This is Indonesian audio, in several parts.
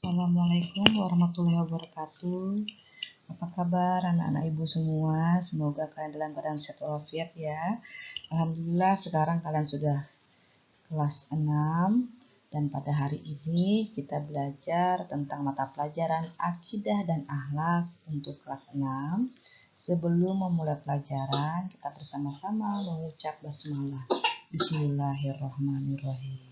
Assalamualaikum warahmatullahi wabarakatuh. Apa kabar anak-anak ibu semua? Semoga kalian dalam keadaan sehat walafiat ya. Alhamdulillah sekarang kalian sudah kelas 6 dan pada hari ini kita belajar tentang mata pelajaran akidah dan akhlak untuk kelas 6. Sebelum memulai pelajaran, kita bersama-sama mengucap basmalah. Bismillahirrahmanirrahim.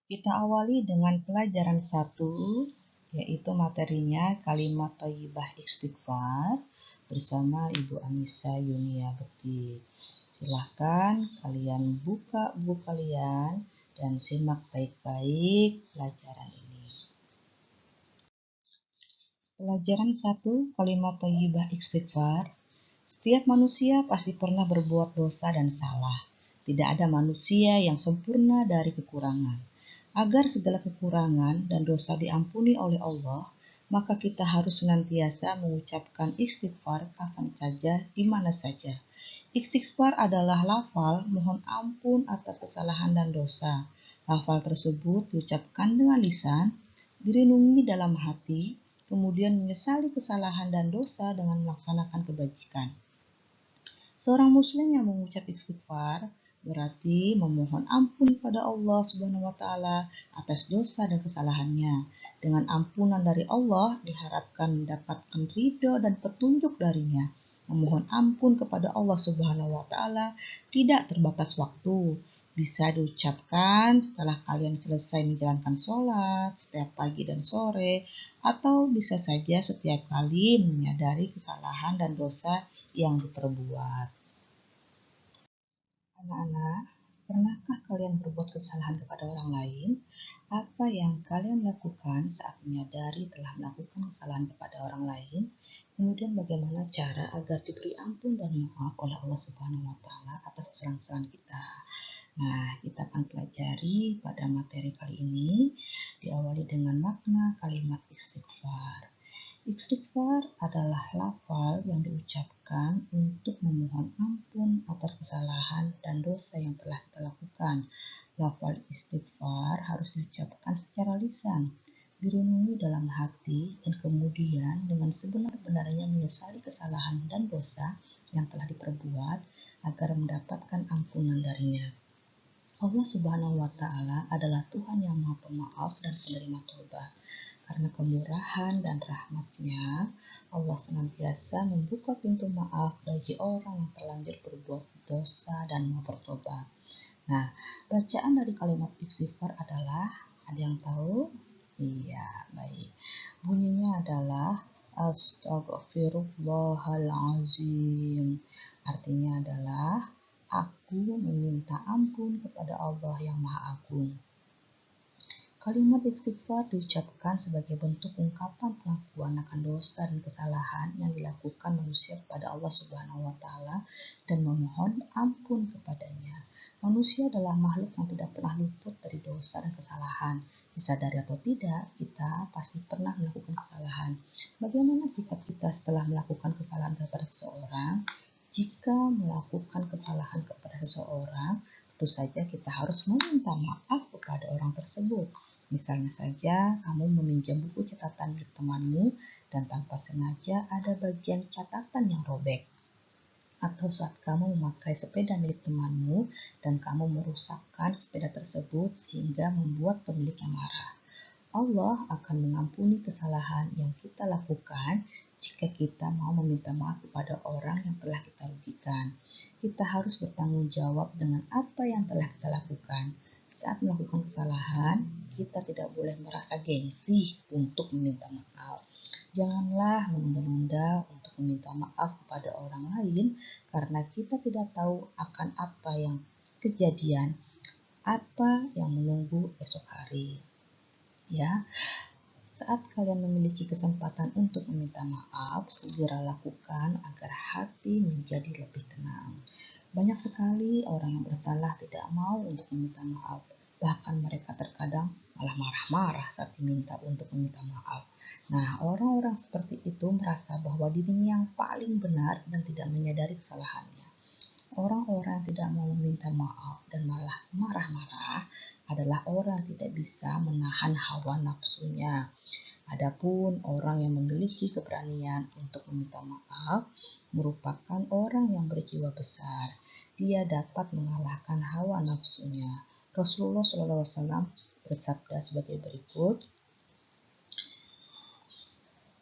Kita awali dengan pelajaran 1, yaitu materinya kalimat thayyibah istighfar bersama Ibu Anissa Yunia Bekti. Silahkan kalian buka buku kalian dan simak baik-baik pelajaran ini. Pelajaran 1, kalimat thayyibah istighfar. Setiap manusia pasti pernah berbuat dosa dan salah. Tidak ada manusia yang sempurna dari kekurangan. Agar segala kekurangan dan dosa diampuni oleh Allah, maka kita harus senantiasa mengucapkan istighfar kapan saja, di mana saja. Istighfar adalah lafal mohon ampun atas kesalahan dan dosa. Lafal tersebut diucapkan dengan lisan, direnungi dalam hati, kemudian menyesali kesalahan dan dosa dengan melaksanakan kebajikan. Seorang muslim yang mengucap istighfar berarti memohon ampun pada Allah Subhanahu wa taala atas dosa dan kesalahannya. Dengan ampunan dari Allah diharapkan mendapatkan ridho dan petunjuk darinya. Memohon ampun kepada Allah Subhanahu wa taala tidak terbatas waktu. Bisa diucapkan setelah kalian selesai menjalankan sholat, setiap pagi dan sore, atau bisa saja setiap kali menyadari kesalahan dan dosa yang diperbuat. Anak-anak, pernahkah kalian berbuat kesalahan kepada orang lain? Apa yang kalian lakukan saat menyadari telah melakukan kesalahan kepada orang lain? Kemudian bagaimana cara agar diberi ampun dan maaf oleh Allah Subhanahu wa taala atas kesalahan-kesalahan kita? Nah, kita akan pelajari pada materi kali ini diawali dengan makna kalimat istighfar. Istighfar adalah lafal yang diucapkan untuk memohon ampun atas kesalahan dan dosa yang telah kita lakukan. Lafal istighfar harus diucapkan secara lisan, direnungi dalam hati, dan kemudian dengan sebenar-benarnya menyesali kesalahan dan dosa yang telah diperbuat agar mendapatkan ampunan darinya. Allah Subhanahu wa taala adalah Tuhan yang Maha Pemaaf dan penerima tobat. Karena kemurahan dan rahmat-Nya, Allah senantiasa membuka pintu maaf bagi orang yang terlanjur berbuat dosa dan mau bertobat. Nah, bacaan dari kalimat istighfar adalah, ada yang tahu? Iya, baik. Bunyinya adalah Astaghfirullahalazim. Artinya adalah aku meminta ampun kepada Allah yang Maha Agung. Kalimat istighfar diucapkan sebagai bentuk ungkapan pengakuan akan dosa dan kesalahan yang dilakukan manusia kepada Allah Subhanahu wa taala dan memohon ampun kepadanya. Manusia adalah makhluk yang tidak pernah luput dari dosa dan kesalahan. Disadari atau tidak, kita pasti pernah melakukan kesalahan. Bagaimana sikap kita setelah melakukan kesalahan kepada seseorang? Jika melakukan kesalahan kepada seseorang, tentu saja kita harus meminta maaf kepada orang tersebut. Misalnya saja kamu meminjam buku catatan milik temanmu dan tanpa sengaja ada bagian catatan yang robek. Atau saat kamu memakai sepeda milik temanmu dan kamu merusakkan sepeda tersebut sehingga membuat pemiliknya marah. Allah akan mengampuni kesalahan yang kita lakukan jika kita mau meminta maaf kepada orang yang telah kita rugikan. Kita harus bertanggung jawab dengan apa yang telah kita lakukan. Saat melakukan kesalahan, kita tidak boleh merasa gengsi untuk meminta maaf. Janganlah menunda-nunda untuk meminta maaf kepada orang lain karena kita tidak tahu akan apa yang kejadian, apa yang menunggu esok hari. Ya, saat kalian memiliki kesempatan untuk meminta maaf, segera lakukan agar hati menjadi lebih tenang. Banyak sekali orang yang bersalah tidak mau untuk meminta maaf. Bahkan mereka terkadang malah marah-marah saat diminta untuk meminta maaf. Nah, orang-orang seperti itu merasa bahwa dirinya yang paling benar dan tidak menyadari kesalahannya. Orang-orang yang tidak mau meminta maaf dan malah marah-marah adalah orang yang tidak bisa menahan hawa nafsunya. Adapun orang yang memiliki keberanian untuk meminta maaf merupakan orang yang berjiwa besar. Dia dapat mengalahkan hawa nafsunya. Rasulullah SAW bersabda sebagai berikut,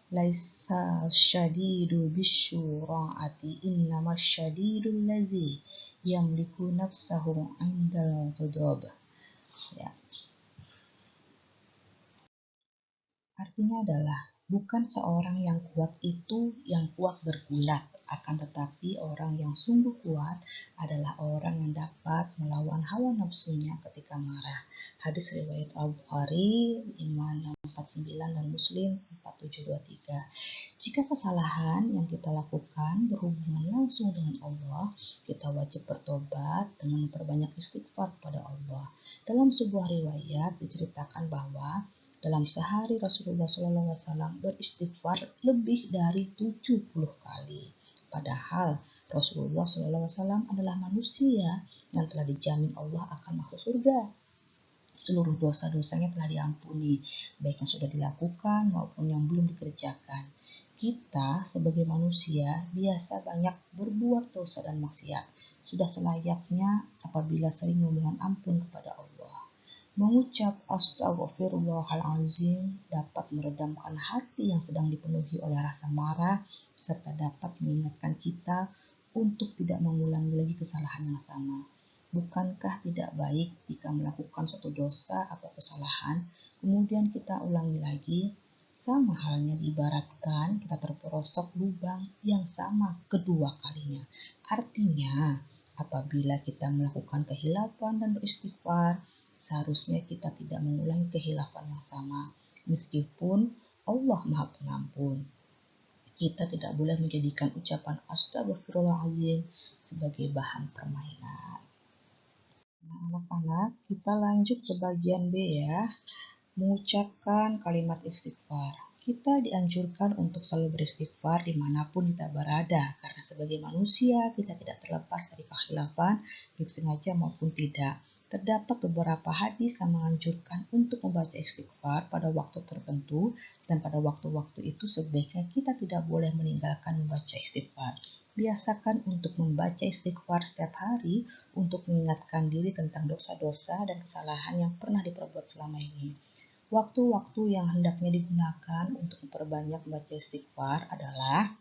Laisa syadidu bisyura'ati innama syadidu allazi yamliku nafsahu indal ghadab. Ya, artinya adalah bukan seorang yang kuat itu yang kuat bergulat, akan tetapi orang yang sungguh kuat adalah orang yang dapat melawan hawa nafsunya ketika marah. Hadis riwayat Al-Bukhari 5649 dan Muslim 4723. Jika kesalahan yang kita lakukan berhubungan langsung dengan Allah, kita wajib bertobat dengan memperbanyak istighfar pada Allah. Dalam sebuah riwayat diceritakan bahwa dalam sehari Rasulullah SAW beristighfar lebih dari 70 kali. Padahal Rasulullah SAW adalah manusia yang telah dijamin Allah akan masuk surga. Seluruh dosa-dosanya telah diampuni, baik yang sudah dilakukan maupun yang belum dikerjakan. Kita sebagai manusia biasa banyak berbuat dosa dan maksiat. Sudah selayaknya apabila sering memohon ampun kepada Allah. Mengucap Astaghfirullahaladzim dapat meredamkan hati yang sedang dipenuhi oleh rasa marah, serta dapat mengingatkan kita untuk tidak mengulangi lagi kesalahan yang sama. Bukankah tidak baik jika melakukan suatu dosa atau kesalahan, kemudian kita ulangi lagi? Sama halnya diibaratkan kita terperosok lubang yang sama kedua kalinya. Artinya, apabila kita melakukan kehilafan dan beristighfar, seharusnya kita tidak mengulangi kehilafan yang sama. Meskipun Allah Maha Pengampun, kita tidak boleh menjadikan ucapan Astagfirullahaladzim sebagai bahan permainan. Nah, anak-anak, kita lanjut ke bagian B ya. Mengucapkan kalimat istighfar. Kita dianjurkan untuk selalu beristighfar dimanapun kita berada, karena sebagai manusia kita tidak terlepas dari kekhilafan, baik sengaja maupun tidak. Terdapat beberapa hadis yang menganjurkan untuk membaca istighfar pada waktu tertentu, dan pada waktu-waktu itu sebaiknya kita tidak boleh meninggalkan membaca istighfar. Biasakan untuk membaca istighfar setiap hari untuk mengingatkan diri tentang dosa-dosa dan kesalahan yang pernah diperbuat selama ini. Waktu-waktu yang hendaknya digunakan untuk memperbanyak membaca istighfar adalah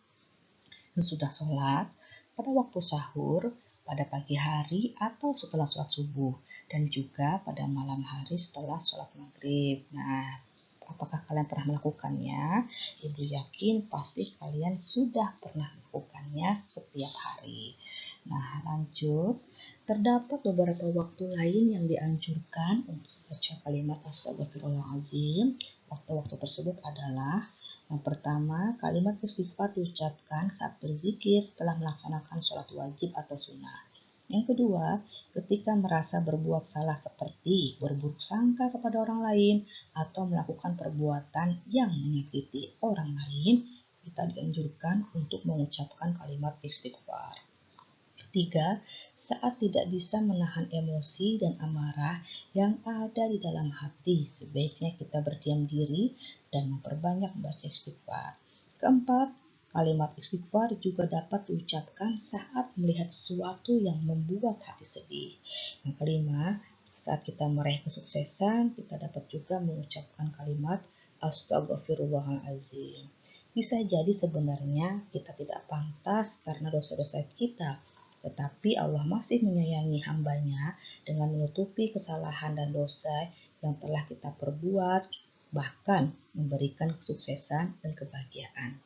sesudah sholat, pada waktu sahur, pada pagi hari atau setelah sholat subuh, dan juga pada malam hari setelah sholat maghrib. Nah, apakah kalian pernah melakukannya? Ibu yakin pasti kalian sudah pernah melakukannya setiap hari. Nah, lanjut. Terdapat beberapa waktu lain yang dianjurkan untuk membaca kalimat Astagfirullahaladzim. Waktu-waktu tersebut adalah yang pertama, kalimat istighfar diucapkan saat berzikir setelah melaksanakan sholat wajib atau sunnah. Yang kedua, ketika merasa berbuat salah seperti berburuk sangka kepada orang lain atau melakukan perbuatan yang menyakiti orang lain, kita dianjurkan untuk mengucapkan kalimat istighfar. Ketiga, saat tidak bisa menahan emosi dan amarah yang ada di dalam hati, sebaiknya kita berdiam diri dan memperbanyak membaca istighfar. Keempat, kalimat istighfar juga dapat diucapkan saat melihat sesuatu yang membuat hati sedih. Yang kelima, saat kita meraih kesuksesan, kita dapat juga mengucapkan kalimat Astagfirullahaladzim. Bisa jadi sebenarnya kita tidak pantas karena dosa-dosa kita, tetapi Allah masih menyayangi hamba-Nya dengan menutupi kesalahan dan dosa yang telah kita perbuat, bahkan memberikan kesuksesan dan kebahagiaan.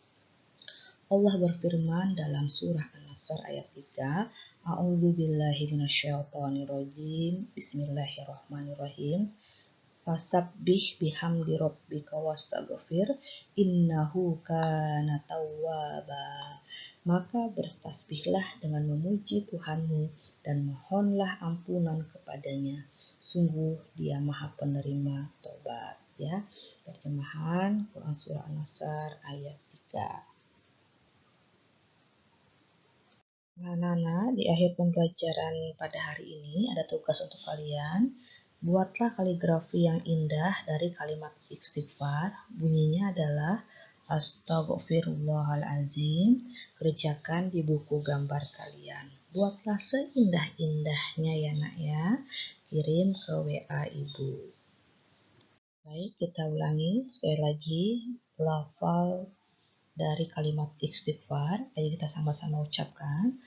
Allah berfirman dalam surah An-Nasr ayat 3, A'udzubillahi minasyaitonirrajim. Bismillahirrahmanirrahim. Fasabbih bihamdi rabbika wastaghfir innahu kana tawwaba. Maka bertasbihlah dengan memuji Tuhanmu dan mohonlah ampunan kepadanya. Sungguh Dia Maha Penerima tobat. Ya, terjemahan Quran surah An-Nasr ayat 3. Nah, Nana, di akhir pembelajaran pada hari ini ada tugas untuk kalian. Buatlah kaligrafi yang indah dari kalimat istighfar. Bunyinya adalah Astaghfirullahalazim. Kerjakan di buku gambar kalian. Buatlah seindah-indahnya ya nak ya. Kirim ke WA ibu. Baik, kita ulangi sekali lagi lafal dari kalimat istighfar. Ayo kita sama-sama ucapkan.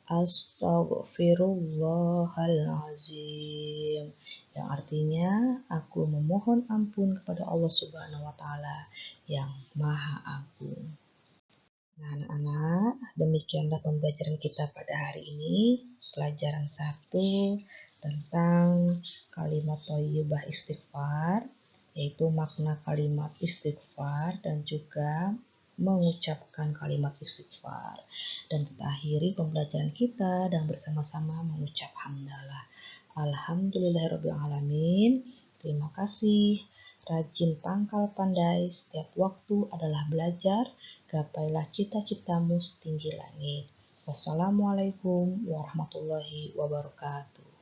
Astaghfirullahalazim, yang artinya aku memohon ampun kepada Allah Subhanahu wa taala yang Maha Agung. Nah, anak-anak, demikianlah pembelajaran kita pada hari ini, pelajaran 1 tentang kalimat thayyibah istighfar, yaitu makna kalimat istighfar dan juga mengucapkan kalimat istighfar. Dan kita akhiri pembelajaran kita dan bersama-sama mengucap hamdalah. Alhamdulillahirrabbilalamin. Terima kasih. Rajin pangkal pandai, setiap waktu adalah belajar, gapailah cita-citamu setinggi langit. Wassalamualaikum warahmatullahi wabarakatuh.